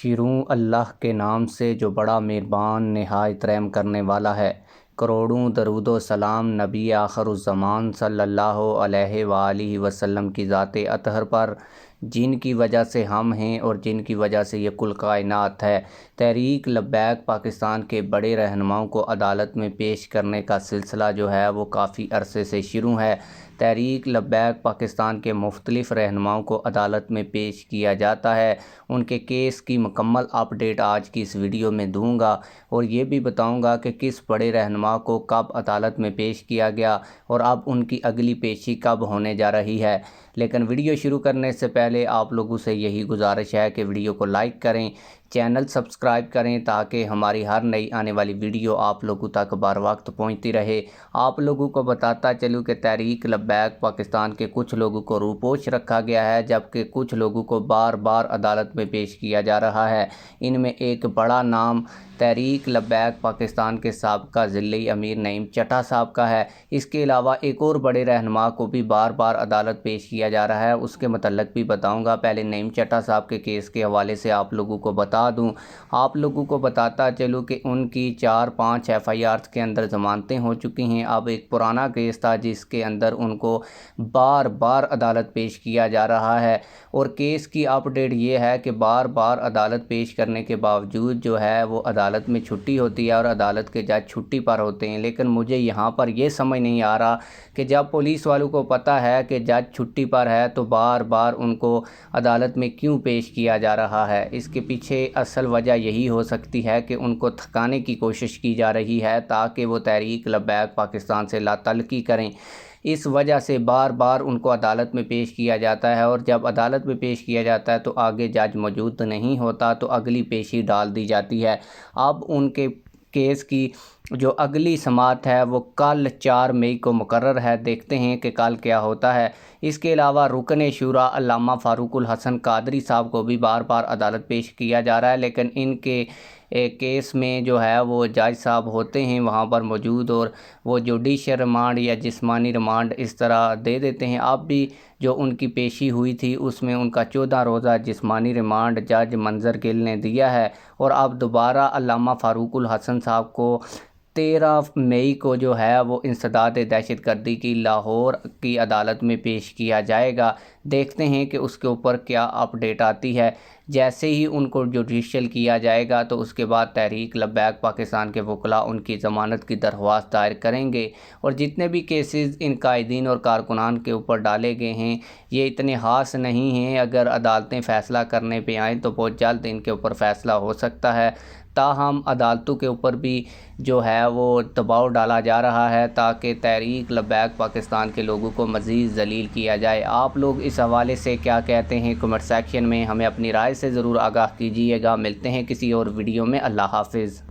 شروع اللہ کے نام سے جو بڑا مہربان نہایت رحم کرنے والا ہے۔ کروڑوں درود و سلام نبی آخر الزمان صلی اللہ علیہ وآلہ وسلم کی ذات اطہر پر، جن کی وجہ سے ہم ہیں اور جن کی وجہ سے یہ کل کائنات ہے۔ تحریک لبیک پاکستان کے بڑے رہنماؤں کو عدالت میں پیش کرنے کا سلسلہ جو ہے وہ کافی عرصے سے شروع ہے۔ تحریک لبیک پاکستان کے مختلف رہنماؤں کو عدالت میں پیش کیا جاتا ہے۔ ان کے کیس کی مکمل اپ ڈیٹ آج کی اس ویڈیو میں دوں گا اور یہ بھی بتاؤں گا کہ کس بڑے رہنما کو کب عدالت میں پیش کیا گیا اور اب ان کی اگلی پیشی کب ہونے جا رہی ہے۔ لیکن ویڈیو شروع کرنے سے پہلے آپ لوگوں سے یہی گزارش ہے کہ ویڈیو کو لائک کریں، چینل سبسکرائب کریں تاکہ ہماری ہر نئی آنے والی ویڈیو آپ لوگوں تک بر وقت پہنچتی رہے۔ آپ لوگوں کو بتاتا چلوں کہ تحریک لبیک پاکستان کے کچھ لوگوں کو روپوش رکھا گیا ہے، جبکہ کچھ لوگوں کو بار بار عدالت میں پیش کیا جا رہا ہے۔ ان میں ایک بڑا نام تحریک لبیک پاکستان کے سابقہ ضلعی امیر نعیم چٹھا صاحب کا ہے۔ اس کے علاوہ ایک اور بڑے رہنما کو بھی بار بار عدالت پیش کیا جا رہا ہے، اس کے متعلق بھی بتاؤں گا۔ پہلے نعیم چٹھا صاحب کے کیس کے حوالے سے آپ لوگوں کو بتا دوں، آپ لوگوں کو بتاتا چلوں کہ ان کی 4-5 FIRs کے اندر ضمانتیں ہو چکی ہیں۔ اب ایک پرانا کیس تھا جس کے اندر ان کو بار بار عدالت پیش کیا جا رہا ہے، اور کیس کی اپ ڈیٹ یہ ہے کہ بار بار عدالت پیش کرنے کے باوجود جو ہے وہ عدالت میں چھٹی ہوتی ہے اور عدالت کے جج چھٹی پر ہوتے ہیں۔ لیکن مجھے یہاں پر یہ سمجھ نہیں آ رہا کہ جب پولیس والوں کو پتہ ہے کہ جج چھٹی پر ہے تو بار بار ان کو عدالت میں کیوں پیش کیا جا رہا ہے۔ اس کے پیچھے اصل وجہ یہی ہو سکتی ہے کہ ان کو تھکانے کی کوشش کی جا رہی ہے تاکہ وہ تحریک لبیک پاکستان سے لا تعلقی کریں۔ اس وجہ سے بار بار ان کو عدالت میں پیش کیا جاتا ہے، اور جب عدالت میں پیش کیا جاتا ہے تو آگے جج موجود نہیں ہوتا تو اگلی پیشی ڈال دی جاتی ہے۔ اب ان کے کیس کی جو اگلی سماعت ہے وہ کل 4 مئی کو مقرر ہے۔ دیکھتے ہیں کہ کل کیا ہوتا ہے۔ اس کے علاوہ رکن شورا علامہ فاروق الحسن قادری صاحب کو بھی بار بار عدالت پیش کیا جا رہا ہے، لیکن ان کے کیس میں جو ہے وہ جج صاحب ہوتے ہیں وہاں پر موجود، اور وہ جوڈیشل ریمانڈ یا جسمانی ریمانڈ اس طرح دے دیتے ہیں۔ اب بھی جو ان کی پیشی ہوئی تھی اس میں ان کا 14 روزہ جسمانی ریمانڈ جج منظر گل نے دیا ہے، اور اب دوبارہ علامہ فاروق الحسن صاحب کو 13 مئی کو جو ہے وہ انسداد دہشت گردی کی لاہور کی عدالت میں پیش کیا جائے گا۔ دیکھتے ہیں کہ اس کے اوپر کیا اپ ڈیٹ آتی ہے۔ جیسے ہی ان کو جوڈیشل کیا جائے گا تو اس کے بعد تحریک لبیک پاکستان کے وکلاء ان کی ضمانت کی درخواست دائر کریں گے، اور جتنے بھی کیسز ان قائدین اور کارکنان کے اوپر ڈالے گئے ہیں یہ اتنے خاص نہیں ہیں۔ اگر عدالتیں فیصلہ کرنے پہ آئیں تو بہت جلد ان کے اوپر فیصلہ ہو سکتا ہے۔ تاہم عدالتوں کے اوپر بھی جو ہے وہ دباؤ ڈالا جا رہا ہے تاکہ تحریک لبیک پاکستان کے لوگوں کو مزید ذلیل کیا جائے۔ آپ لوگ اس حوالے سے کیا کہتے ہیں کمنٹ سیکشن میں ہمیں اپنی رائے سے ضرور آگاہ کیجیے گا۔ ملتے ہیں کسی اور ویڈیو میں۔ اللہ حافظ۔